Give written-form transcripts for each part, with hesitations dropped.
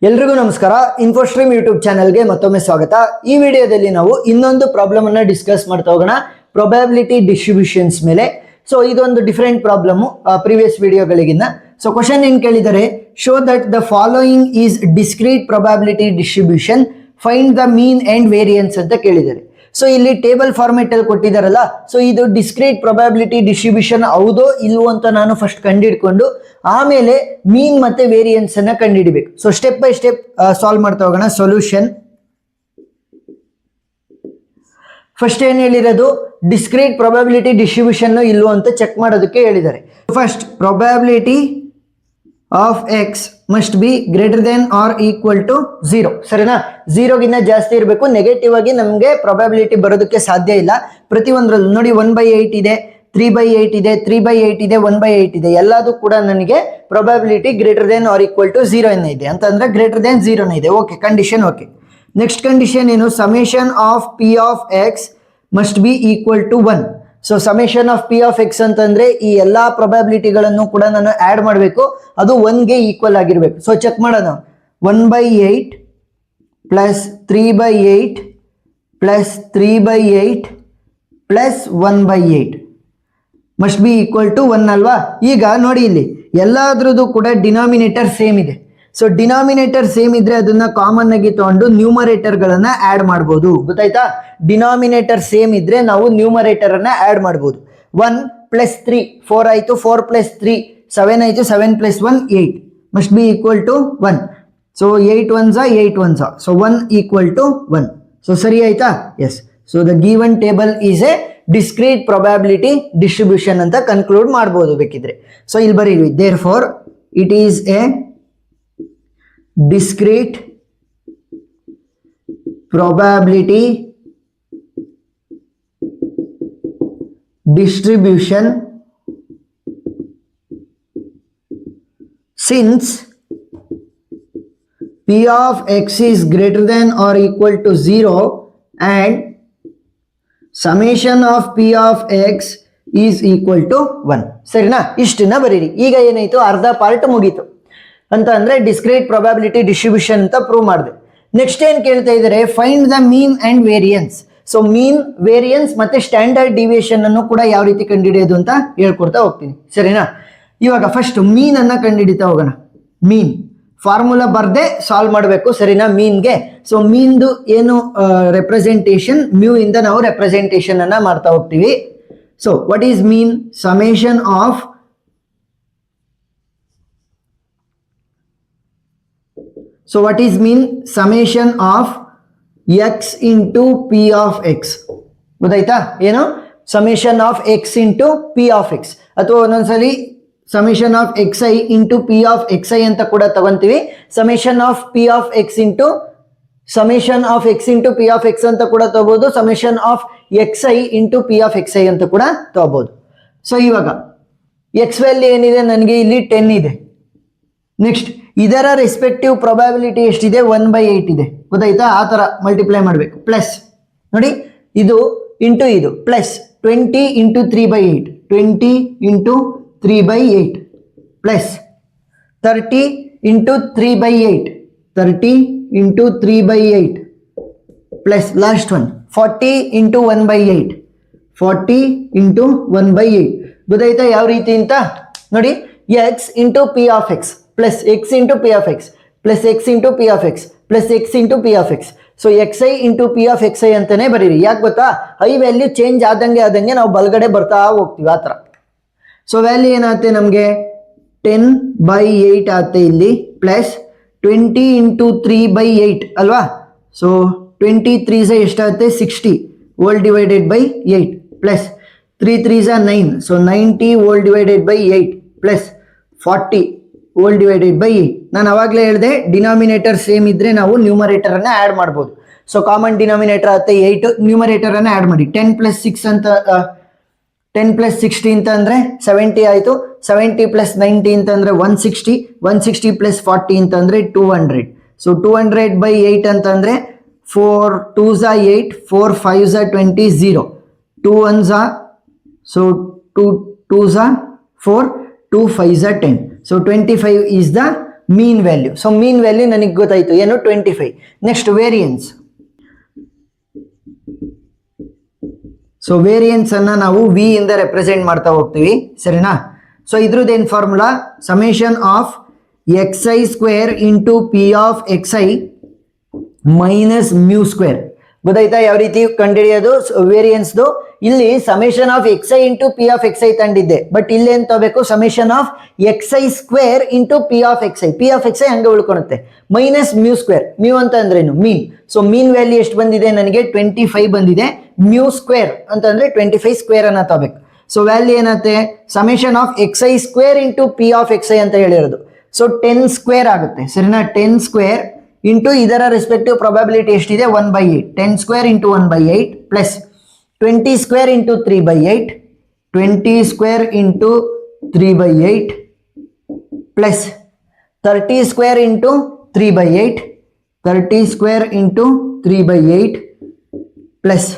ಎಲ್ರಿಗೂ ನಮಸ್ಕಾರ. ಇನ್ಫೋಸ್ಟ್ರೀಮ್ ಯೂಟ್ಯೂಬ್ ಚಾನೆಲ್ಗೆ ಮತ್ತೊಮ್ಮೆ ಸ್ವಾಗತ. ಈ ವಿಡಿಯೋದಲ್ಲಿ ನಾವು ಇನ್ನೊಂದು ಪ್ರಾಬ್ಲಮ್ ಅನ್ನ ಡಿಸ್ಕಸ್ ಮಾಡ್ತಾ ಹೋಗೋಣ, ಪ್ರೊಬ್ಯಾಬಿಲಿಟಿ ಡಿಸ್ಟ್ರಿಬ್ಯೂಷನ್ಸ್ ಮೇಲೆ. ಸೊ ಇದೊಂದು ಡಿಫರೆಂಟ್ ಪ್ರಾಬ್ಲಮ್ ಪ್ರೀವಿಯಸ್ ವಿಡಿಯೋಗಳಿಗಿನ್ನ. ಸೊ ಕ್ವಶನ್ ಏನ್ ಕೇಳಿದರೆ, show that the following is discrete probability distribution, find the mean and variance ಅಂತ ಕೇಳಿದ್ದಾರೆ. ಸೊ ಇಲ್ಲಿ ಟೇಬಲ್ ಫಾರ್ಮೆಟ್ ಅಲ್ಲಿ ಕೊಟ್ಟಿದ್ದಾರಲ್ಲ, ಸೊ ಇದು ಡಿಸ್ಕ್ರೀಟ್ ಪ್ರೊಬ್ಯಾಬಿಲಿಟಿ ಡಿಸ್ಟ್ರಿಬ್ಯೂಷನ್ ಹೌದೋ ಇಲ್ವೋ ಅಂತ ನಾನು ಫಸ್ಟ್ ಕಂಡುಹಿಡ್ಕೊಂಡು ಆಮೇಲೆ ಮೀನ್ ಮತ್ತೆ ವೇರಿಯನ್ಸ್ ಅನ್ನ ಕಂಡುಹಿಡಿಬೇಕು. So step by step solve ಮಾಡ್ತಾ ಹೋಗೋಣ. ಸೊಲ್ಯೂಷನ್ ಫಸ್ಟ್ ಏನ್ ಹೇಳಿರೋದು, ಡಿಸ್ಕ್ರೀಟ್ ಪ್ರೊಬ್ಯಾಬಿಲಿಟಿ ಡಿಸ್ಟ್ರಿಬ್ಯೂಷನ್ ಇಲ್ವೋ ಅಂತ ಚೆಕ್ ಮಾಡೋದಕ್ಕೆ ಹೇಳಿದ್ದಾರೆ. First probability of X must be greater than or equal to 0. ಸರಿನಾ? 0ಗಿಂತ ಜಾಸ್ತಿ ಇರಬೇಕು. ನೆಗೆಟಿವ್ ಆಗಿ ನಮಗೆ ಪ್ರೊಬ್ಯಾಬಿಲಿಟಿ ಬರೋದಕ್ಕೆ ಸಾಧ್ಯ ಇಲ್ಲ. ಪ್ರತಿಯೊಂದರಲ್ಲೂ ನೋಡಿ 1/8 ಇದೆ, 3/8 ಇದೆ, 3/8 ಇದೆ, 1/8 ಇದೆ. ಎಲ್ಲದೂ ಕೂಡ ನನಗೆ probability greater than or equal to 0 ಇದೆ ಅಂತಂದ್ರೆ ಗ್ರೇಟರ್ ದೆನ್ 0 ಇದೆ. Okay, condition okay. Next condition ಏನು, summation of P of X must be equal to 1. So summation of P of X ಅಂತಂದ್ರೆ ಈ ಎಲ್ಲಾ ಪ್ರೊಬ್ಯಾಬಿಲಿಟಿಗಳನ್ನು ಕೂಡ ನಾನು ಆಡ್ ಮಾಡಬೇಕು, ಅದು 1ಗೆ ಈಕ್ವಲ್ ಆಗಿರ್ಬೇಕು. ಸೊ ಚೆಕ್ ಮಾಡೋಣ. 1/8 plus 3/8 plus 3/8 plus 1/8 must be equal to 1 ಅಲ್ವಾ? ಈಗ ನೋಡಿ ಇಲ್ಲಿ ಎಲ್ಲಾದ್ರದ್ದು ಕೂಡ ಡಿನಾಮಿನೇಟರ್ ಸೇಮ್ ಇದೆ. ಸೊ ಡಿನಾಮಿನೇಟರ್ ಸೇಮ್ ಇದ್ರೆ ಅದನ್ನ ಕಾಮನ್ ಆಗಿ ತಗೊಂಡು ನ್ಯೂಮರೇಟರ್ ಗಳನ್ನ ಆಡ್ ಮಾಡಬಹುದು. ಗೊತ್ತಾಯ್ತಾ? ಡಿನಾಮಿನೇಟರ್ ಸೇಮ್ ಇದ್ರೆ ನಾವು ನ್ಯೂಮರೇಟರ್ ಅನ್ನ ಆಡ್ ಮಾಡಬಹುದು. 1 ಪ್ಲಸ್ 3 4 ಆಯ್ತು, 4 ಪ್ಲಸ್ 3 7 ಆಯ್ತು, 7 plus 1 8 must be equal to 1. So 8 1s 8 1s, so 1 equal to 1. So ಸರಿ ಆಯ್ತಾ? Yes. So the given table is a discrete probability distribution ಅಂತ ಕನ್ಕ್ಲೂಡ್ ಮಾಡಬಹುದು ಬೇಕಿದ್ರೆ. ಸೊ ಇಲ್ಲಿ ಬರೀರಿ, therefore it is a discrete probability distribution since p of x is greater than or equal to 0 and summation of p of x is equal to 1. ಸರಿನಾ? ಇಷ್ಟನ್ನ ಬರೀರಿ. ಈಗ ಏನಾಯ್ತು, ಅರ್ಧ ಪಾರ್ಟ್ ಮುಗೀತು ಅಂತ ಅಂದ್ರೆ ಡಿಸ್ಕ್ರೀಟ್ ಪ್ರೊಬ್ಯಾಬಿಲಿಟಿ ಡಿಸ್ಟ್ರಿಬ್ಯೂಷನ್ ಅಂತ prove ಮಾಡಿದೆ. ನೆಕ್ಸ್ಟ್ ಏನ್ ಕೇಳ್ತಾ ಇದ್ದಾರೆ, find the mean and variance. So mean, variance ಮತ್ತೆ ಸ್ಟ್ಯಾಂಡರ್ಡ್ ಡಿವಿಯೇಷನ್ ಅನ್ನು ಕೂಡ ಯಾವ ರೀತಿ ಕಂಡುಹಿಡಿಯೋದು ಅಂತ ಹೇಳ್ಕೊಡ್ತಾ ಹೋಗ್ತೀನಿ. ಸರಿನಾ? ಇವಾಗ ಫಸ್ಟ್ ಮೀನ್ ಅನ್ನ ಕಂಡುಹಿಡಿತಾ ಹೋಗೋಣ. ಮೀನ್ ಫಾರ್ಮುಲಾ ಬರ್ದೆ ಸಾಲ್ವ್ ಮಾಡಬೇಕು. ಸರಿನಾ? ಮೀನ್ಗೆ ಸೊ ಮೀನ್ದು ಏನು ರೆಪ್ರೆಸೆಂಟೇಷನ್, ಮ್ಯೂ ಇಂದ ನಾವು ರೆಪ್ರೆಸೆಂಟೇಷನ್ ಅನ್ನ ಮಾಡ್ತಾ ಹೋಗ್ತೀವಿ. So what is mean? Summation of So what is mean? Summation of x into p of x. ಗೊತ್ತಾಯ್ತಾ? ಏನು? summation of x into p of x, ಅಥವಾ ಒಂದೊಂದ್ಸಲಿ summation of xi into p of xi ಅಂತ ಕೂಡ ತಗೊಂತೀವಿ. summation of p of x into p of x ಅಂತ ಕೂಡ ತಗೋಬಹುದು. summation of xi into p of xi ಅಂತ ಕೂಡ ತಗೋಬಹುದು. ಸೊ ಇವಾಗ x ವ್ಯಾಲ್ಯೂ ಏನಿದೆ, ನನಗೆ ಇಲ್ಲಿ 10 ಇದೆ. ನೆಕ್ಸ್ಟ್ ಇದರ ರೆಸ್ಪೆಕ್ಟಿವ್ ಪ್ರೊಬ್ಯಾಬಿಲಿಟಿ ಎಷ್ಟಿದೆ? 1/8 ಇದೆ. ಗೊತ್ತಾಯ್ತಾ? ಆ ತರ ಮಲ್ಟಿಪ್ಲೈ ಮಾಡಬೇಕು. ಪ್ಲಸ್ ನೋಡಿ, ಇದು ಇಂಟು ಇದು plus 20 into 3/8, 20 into 3/8 plus 30 into 3/8, 30 into 3/8 plus last one 40 into 1/8, 40 into 1/8. ಗೊತ್ತಾಯ್ತಾ ಯಾವ ರೀತಿ ಅಂತ? ನೋಡಿ, x into P of X plus x into P of X plus x into P of X plus x into P of X. So xi into P of xi ಅಂತಾನೆ ಬರೀರಿ. ಯಾಕೆ ಗೊತ್ತಾ? I value change ಆದಂಗೆ ನಾವು ಬಲಗಡೆ ಬರ್ತಾ ಹೋಗ್ತೀವಿ ಆ ಥರ. ಸೊ ವ್ಯಾಲ್ಯೂ ಏನಾಗುತ್ತೆ ನಮಗೆ? 10/8 ಆಗುತ್ತೆ ಇಲ್ಲಿ, ಪ್ಲಸ್ 20 ಇಂಟು 3/8 ಅಲ್ವಾ? ಸೊ 23 ಎಷ್ಟಾಗುತ್ತೆ? 60 whole divided by 8 plus 3 3 9, so 90 whole divided by 8 plus 40 whole divided by 8. ನಾನು ಅವಾಗಲೇ ಹೇಳಿದೆ, ಡಿನಾಮಿನೇಟರ್ ಸೇಮ್ ಇದ್ರೆ ನಾವು ನ್ಯೂಮರೇಟರ್ ಅನ್ನ ಆಡ್ ಮಾಡ್ಬೋದು. ಸೊ ಕಾಮನ್ ಡಿನಾಮಿನೇಟರ್ ಆಗುತ್ತೆ 8, ನ್ಯೂಮರೇಟರ್ ಅನ್ನ ಆಡ್ ಮಾಡಿ. 10 ಪ್ಲಸ್ 6 ಅಂತ 10 ಪ್ಲಸ್ 60 ಅಂತ ಅಂದ್ರೆ 70 ಆಯ್ತು. 70 ಪ್ಲಸ್ 90 ಅಂತ ಅಂದ್ರೆ 160, 160 ಪ್ಲಸ್ 40 ಅಂತ ಅಂದ್ರೆ 200. ಸೊ 200/8 ಅಂತಂದ್ರೆ 4 2s 8, 4 5s 20, 0 2 1s, so 2 2s 4, 2 5s 10. So 25 is the mean value. So mean value ನನಗೆ ಗೊತ್ತಾಯ್ತು ಏನು 25. Next variance. ಸೊ ವೇರಿಯನ್ಸ್ ಅನ್ನ ನಾವು ವಿ ಇಂದ ರೆಪ್ರೆಸೆಂಟ್ ಮಾಡ್ತಾ ಹೋಗ್ತೀವಿ, ಸರಿನಾ? ಸೊ ಇದ್ರದ್ದೇನು formula, summation of X I square into P of X I minus mu square. ಗೊತ್ತಾಯ್ತಾ ಯಾವ ರೀತಿ ಕಂಡುಹಿಡಿಯೋದು ವೇರಿಯನ್ಸ್ದು? ಇಲ್ಲಿ summation of X I into P of X I ತಂದಿದ್ದೆ, ಬಟ್ ಇಲ್ಲಿ ಏನ್ ತಗೋಬೇಕು, summation of X I square into P of X I. P of X I ಹಂಗೆ ಉಳ್ಕೊಳುತ್ತೆ, ಮೈನಸ್ ಮ್ಯೂ ಸ್ಕ್ವೇರ್. ಮ್ಯೂ ಅಂತ ಅಂದ್ರೇನು? ಮೀನ್. ಸೊ ಮೀನ್ ವ್ಯಾಲ್ಯೂ ಎಷ್ಟು ಬಂದಿದೆ ನನಗೆ? 25 ಬಂದಿದೆ. ಮ್ಯೂ ಸ್ಕ್ವೇರ್ ಅಂತಂದ್ರೆ 25 ಸ್ಕ್ವೇರ್ ಅನ್ನ ತಗೋಬೇಕು. ಸೊ ವ್ಯಾಲ್ಯೂ ಏನಾಗುತ್ತೆ, summation of X I square into P of X I ಅಂತ ಹೇಳಿರೋದು. ಸೊ 10 ಸ್ಕ್ವೇರ್ ಆಗುತ್ತೆ, ಸರಿನಾ? 10 ಸ್ಕ್ವೇರ್ ಇಂಟು ಇದರ ರೆಸ್ಪೆಕ್ಟಿವ್ ಪ್ರೊಬಬಿಲಿಟಿ ಎಷ್ಟಿದೆ? 1/8. 10 square into 1/8 plus 20 square into 3/8, 20 square into 3/8 plus 30 square into 3/8, 30 square into 3/8 plus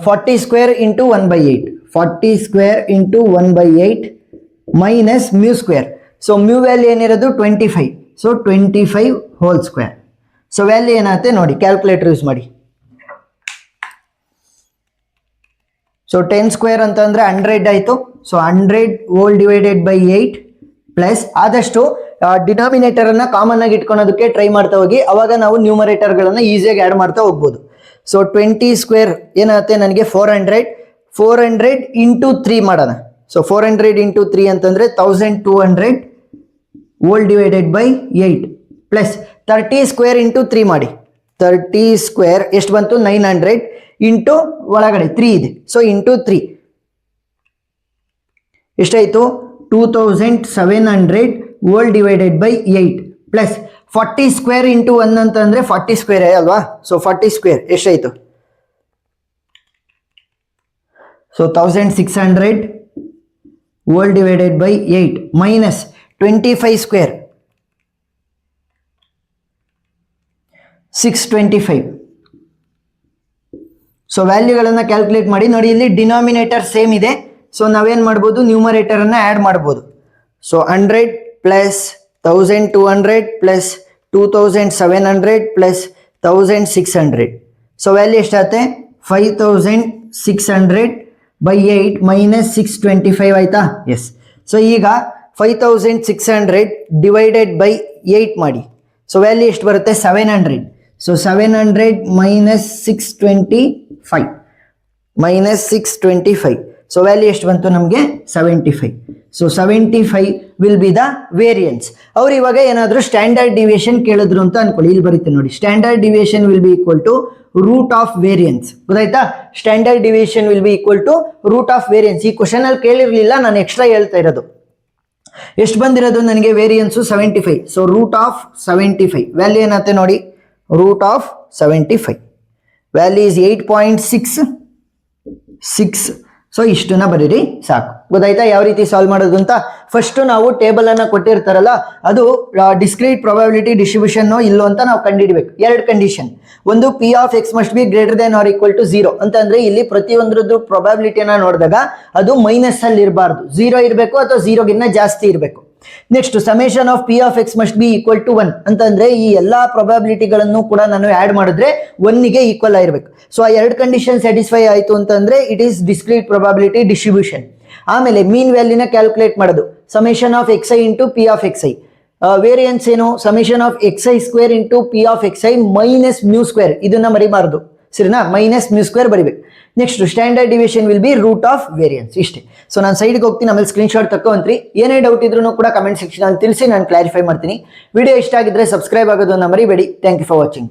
40 square into 1/8, 40 square into 1/8 minus mu square. So mu value ಏನಿರೋದು 25. So 25 whole square. So value ಏನಾಗುತ್ತೆ ನೋಡಿ, calculator use ಮಾಡಿ. So 10 square ಅಂತಂದ್ರೆ 100 ಆಯಿತು. So 100 whole divided by 8 plus ಆದಷ್ಟು denominator ಅನ್ನ common ಆಗಿ ಇಟ್ಕೊಳೋದಕ್ಕೆ try ಮಾಡ್ತಾ ಹೋಗಿ, ಅವಾಗ ನಾವು ನ್ಯೂಮರೇಟರ್ಗಳನ್ನ ಈಸಿಯಾಗಿ ಆ್ಯಡ್ ಮಾಡ್ತಾ ಹೋಗ್ಬೋದು. ಸೊ 20 ಸ್ಕ್ವೇರ್ ಏನಾಗುತ್ತೆ ನನಗೆ 400 ಇಂಟು 3 ಮಾಡೋಣ. ಸೊ 400 ಇಂಟು 3 ಅಂತಂದ್ರೆ 1200 whole divided by 8 plus 30 square into 3 ಮಾಡಿ. 30 ಸ್ಕ್ವೇರ್ ಎಷ್ಟು ಬಂತು? 900 ಇಂಟು ಒಳಗಡೆ 3 ಇದೆ. ಸೊ ಇಂಟು 3 ಎಷ್ಟಾಯಿತು? 2700 whole divided by 8 plus 40 square into 1 ಅಂತಂದ್ರೆ 40 ಸ್ಕ್ವೇರ್ ಅಲ್ವಾ? ಸೊ 40 ಸ್ಕ್ವೇರ್ ಎಷ್ಟಾಯಿತು? So 1600 whole divided by 8 minus 25 square 625. So ವ್ಯಾಲ್ಯೂಗಳನ್ನು ಕ್ಯಾಲ್ಕುಲೇಟ್ ಮಾಡಿ ನೋಡಿ. ಇಲ್ಲಿ ಡಿನಾಮಿನೇಟರ್ ಸೇಮ್ ಇದೆ, ಸೊ ನಾವೇನು ಮಾಡ್ಬೋದು, ನ್ಯೂಮರೇಟರ್ ಅನ್ನ ಆ್ಯಡ್ ಮಾಡ್ಬೋದು. So 100 plus 1200 plus 2700 plus 1600. So value ಎಷ್ಟಾಗುತ್ತೆ? 5600 ಬೈ 8 ಮೈನಸ್ 625 ಆಯ್ತಾ? ಎಸ್. ಸೊ ಈಗ 5600 ಡಿವೈಡೆಡ್ ಬೈ 8 ಮಾಡಿ. ಸೊ ವ್ಯಾಲ್ಯೂ ಎಷ್ಟು ಬರುತ್ತೆ? 700. ಸೊ 700 ಮೈನಸ್ 625 ಸೊ ವ್ಯಾಲ್ಯೂ ಎಷ್ಟು ಬಂತು ನಮಗೆ? 75. So 75 will be the variance. ಅವ್ರು ಇವಾಗ ಏನಾದರೂ ಸ್ಟ್ಯಾಂಡರ್ಡ್ ಡಿವಿಯೇಷನ್ ಕೇಳಿದ್ರು ಅಂತ ಅನ್ಕೊಳ್ಳಿ, ಇಲ್ಲಿ ಬರುತ್ತೆ ನೋಡಿ. Standard deviation will be equal to root of variance. ಗೊತ್ತಾಯ್ತಾ? Standard deviation will be equal to root of variance. ಈ ಕ್ವಶನ್ ಅಲ್ಲಿ ಕೇಳಿರ್ಲಿಲ್ಲ, ನಾನು ಎಕ್ಸ್ಟ್ರಾ ಹೇಳ್ತಾ ಇರೋದು. ಎಷ್ಟು ಬಂದಿರೋದು ನನಗೆ variance? 75. So root of 75 value ಏನಾಗುತ್ತೆ ನೋಡಿ, root of 75 value is 8.66. So ಇಷ್ಟನ್ನ ಬರೀರಿ ಸಾಕು. ಗೊತ್ತಾಯ್ತಾ ಯಾವ ರೀತಿ ಸಾಲ್ವ್ ಮಾಡೋದು ಅಂತ? ಫಸ್ಟ್ ನಾವು ಟೇಬಲ್ ಅನ್ನ ಕೊಟ್ಟಿರ್ತಾರಲ್ಲ, ಅದು ಡಿಸ್ಕ್ರೀಟ್ ಪ್ರೊಬಬಿಲಿಟಿ ಡಿಸ್ಟ್ರಿಬ್ಯೂಷನ್ ಇಲ್ಲೋ ಅಂತ ನಾವು ಕಂಡುಹಿಡಬೇಕು. 2 ಕಂಡೀಷನ್. ಒಂದು p of X must be greater than or equal to 0 ಅಂತಂದ್ರೆ ಇಲ್ಲಿ ಪ್ರತಿಯೊಂದ್ರದ್ದು ಪ್ರೊಬಬಿಲಿಟಿಯನ್ನ ನೋಡಿದಾಗ ಅದು ಮೈನಸ್ ಅಲ್ಲಿ ಇರಬಾರ್ದು, 0 ಇರಬೇಕು ಅಥವಾ 0ಗಿನ್ನ ಜಾಸ್ತಿ ಇರಬೇಕು. Next summation of P of X must be equal to 1 ಅಂತಂದ್ರೆ ಈ ಎಲ್ಲಾ ಪ್ರೊಬಬಿಲಿಟಿಗಳನ್ನು ಕೂಡ ನಾನು ಆಡ್ ಮಾಡಿದ್ರೆ 1ಗೆ ಈಕ್ವಲ್ ಆಗಿರ್ಬೇಕು. ಸೊ ಆ 2 ಕಂಡೀಷನ್ ಸ್ಯಾಟಿಸ್ಫೈ ಆಯಿತು ಅಂತಂದ್ರೆ it is discrete probability distribution. ಆಮೇಲೆ ಮೀನ್ ವ್ಯಾಲ್ಯೂನ ಕ್ಯಾಲ್ಕುಲೇಟ್ ಮಾಡೋದು, summation of X I into P of X I. Variance ಏನು? Summation of X I square into P of X I minus mu square. ಇದನ್ನ ಮರಿಬಾರ್ದು, ಸರಿನಾ? Minus mu square ಬರಿಬೇಕು. Next standard deviation will be root of variance. ಇಷ್ಟೇ. So ನಾನು ಸೈಡ್ಗೆ ಹೋಗ್ತೀನಿ, ಆಮೇಲೆ ಸ್ಕ್ರೀನ್ ಶಾಟ್ ತಕ್ಕೊಂತ್ರಿ. ಏನೇ ಡೌಟ್ ಇದ್ರೂ ಕೂಡ ಕಮೆಂಟ್ ಸೆಕ್ಷನ್ ಅಲ್ಲಿ ತಿಳಿಸಿ, ನಾನು ಕ್ಲಾರಿಫೈ ಮಾಡ್ತೀನಿ. ವಿಡಿಯೋ ಇಷ್ಟ ಆಗಿದ್ರೆ ಸಬ್ಸ್ಕ್ರೈಬ್ ಆಗೋದನ್ನ ಮರಿಬೇಡಿ. Thank you for watching.